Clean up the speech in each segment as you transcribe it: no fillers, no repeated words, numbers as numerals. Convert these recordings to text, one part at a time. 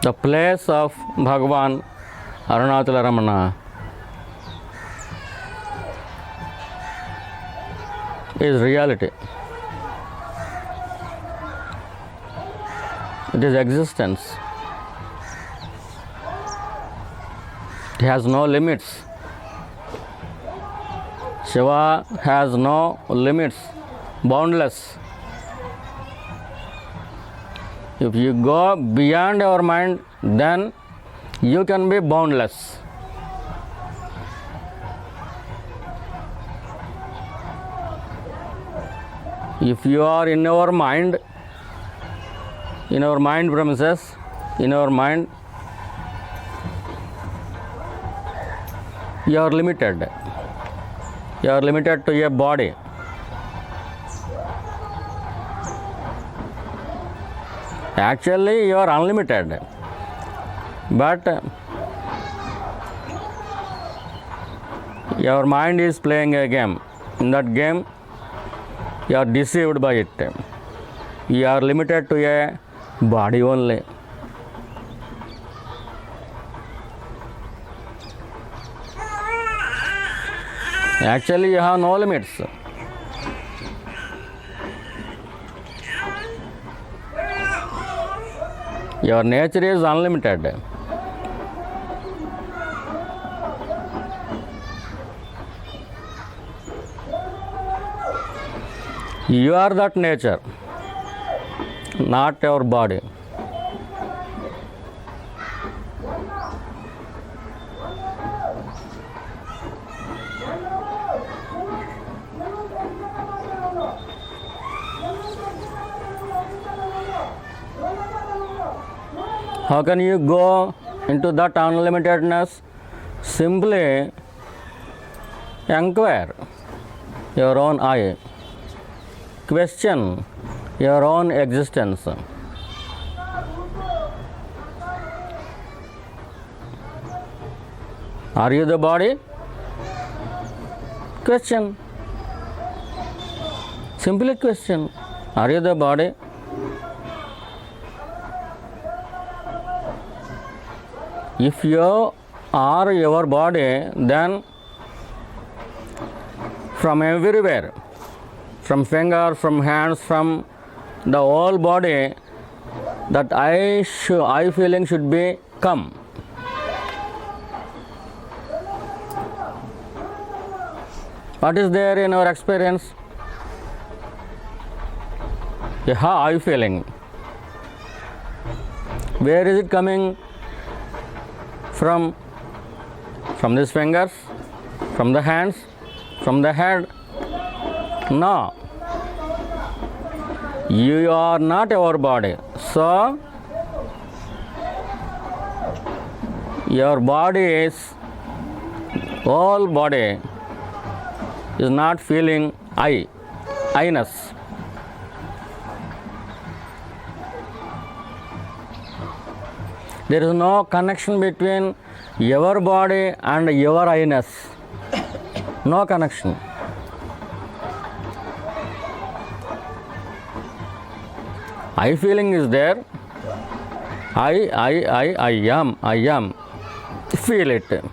The place of Bhagavan Arunachala Ramana is reality. It is existence. It has no limits. Shiva has no limits, boundless. If you go beyond your mind, then you can be boundless. If you are in your mind premises, in your mind, you are limited. You are limited to a body. Actually, you are unlimited. But your mind is playing a game. In that game, you are deceived by it. You are limited to a body only. Actually, you have no limits. Your nature is unlimited. You are that nature, not your body. How can you go into that unlimitedness? Simply inquire your own I. Question your own existence. Are you the body? Question. Simply question. Are you the body? If you are your body, then from everywhere, from finger, from hands, from the whole body, that I feeling should be come. What is there in our experience? I feeling. Where is it coming? From these fingers, from the hands, from the head? No. You are not your body. So, your body is, whole body is not feeling I-ness. There is no connection between your body and your I-ness. No connection. I feeling is there. I am. Feel it.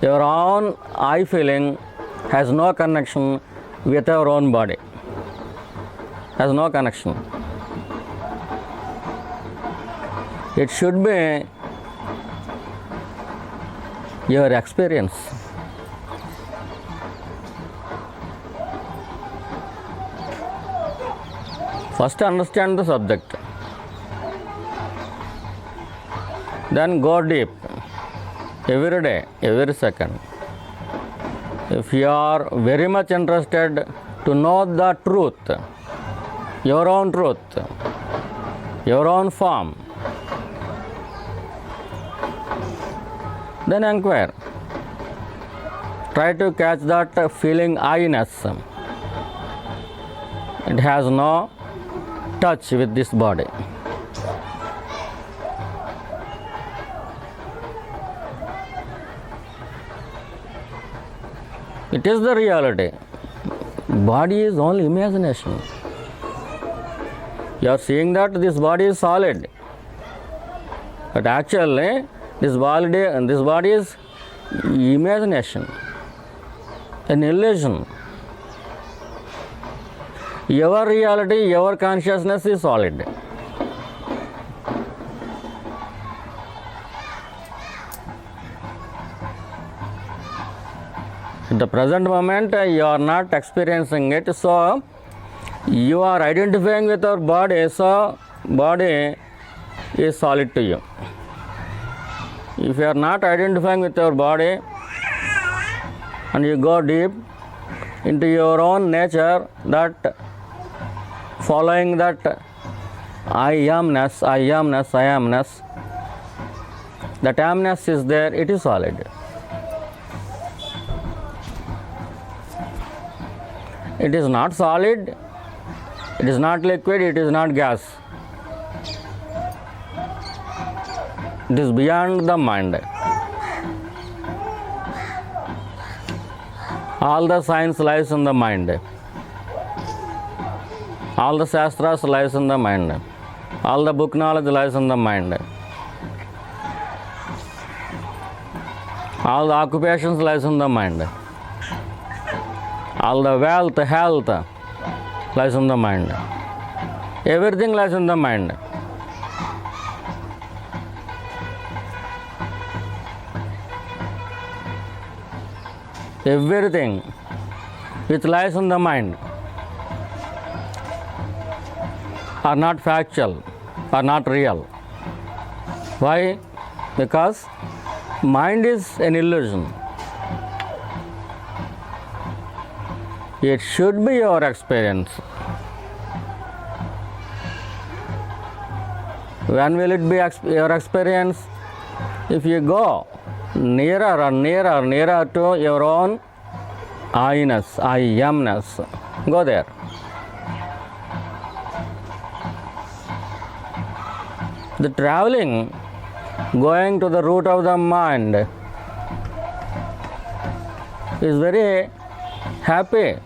Your own I feeling has no connection with your own body. Has no connection. It should be your experience. First understand the subject. Then go deep. Every day, every second. If you are very much interested to know the truth, your own form, then inquire. Try to catch that feeling I-ness. It has no touch with this body. It is the reality. Body is only imagination. You are seeing that this body is solid. But actually, this body is imagination, an illusion. Your reality, your consciousness is solid. At the present moment, you are not experiencing it, so you are identifying with your body, so body is solid to you. If you are not identifying with your body and you go deep into your own nature, that following that I amness, that amness is there, it is solid. It is not solid, it is not liquid, it is not gas. It is beyond the mind. All the science lies in the mind. All the shastras lies in the mind. All the book knowledge lies in the mind. All the occupations lies in the mind. All the wealth, health lies in the mind. Everything lies in the mind. Everything which lies in the mind are not factual, are not real. Why? Because mind is an illusion. It should be your experience. When will it be your experience? If you go nearer and nearer to your own I-ness, I amness, go there. The traveling, going to the root of the mind, is very happy.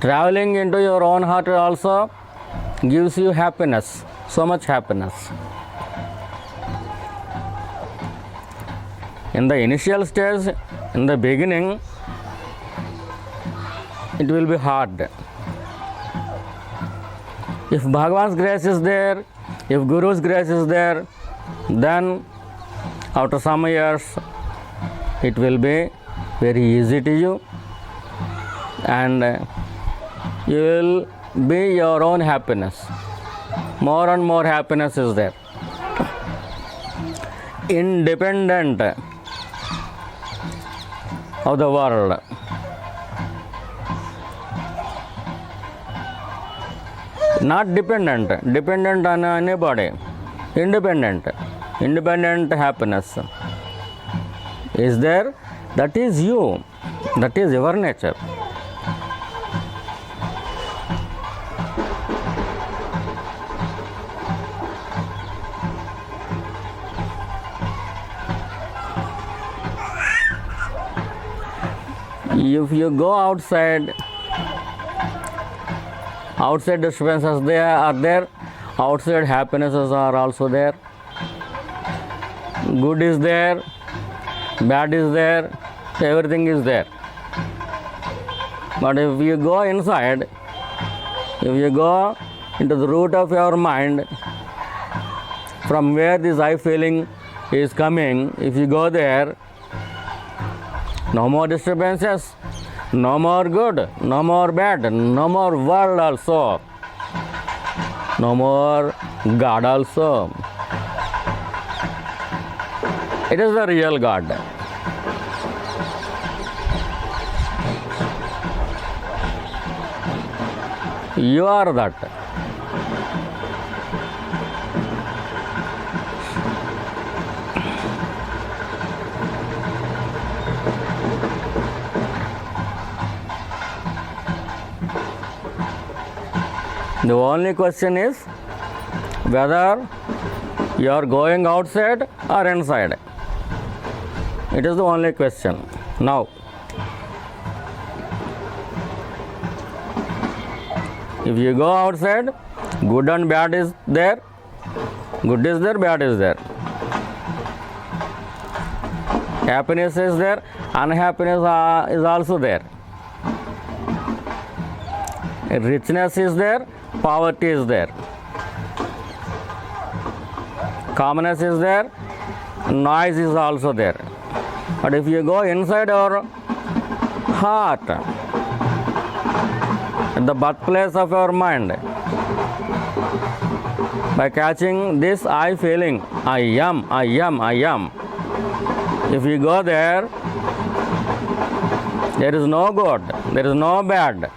Traveling into your own heart also gives you happiness, so much happiness. In the initial stage, in the beginning, it will be hard. If Bhagavan's grace is there, if Guru's grace is there, then after some years, it will be very easy to you, and you will be your own happiness. More and more happiness is there. Independent of the world. Not dependent on anybody. Independent happiness is there. That is you. That is your nature. If you go outside disturbances are there, outside happinesses are also there. Good is there, bad is there, everything is there. But if you go inside, if you go into the root of your mind, from where this I feeling is coming, if you go there, no more disturbances, no more good, no more bad, no more world also, no more God also. It is the real God. You are that. The only question is whether you are going outside or inside. It is the only question. Now, if you go outside, good and bad is there, Good is there, bad is there. Happiness is there, unhappiness is also there. Richness is there, poverty is there. Calmness is there, noise is also there. But if you go inside our heart, at the birthplace of our mind, by catching this I feeling, I am, I am, I am. If you go there, there is no good, there is no bad,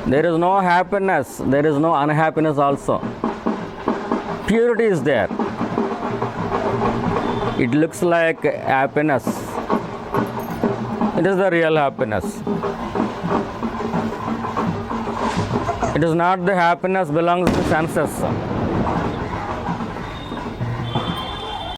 there is no happiness, there is no unhappiness also. Purity is there. It looks like happiness. It is the real happiness. It is not the happiness belongs to senses.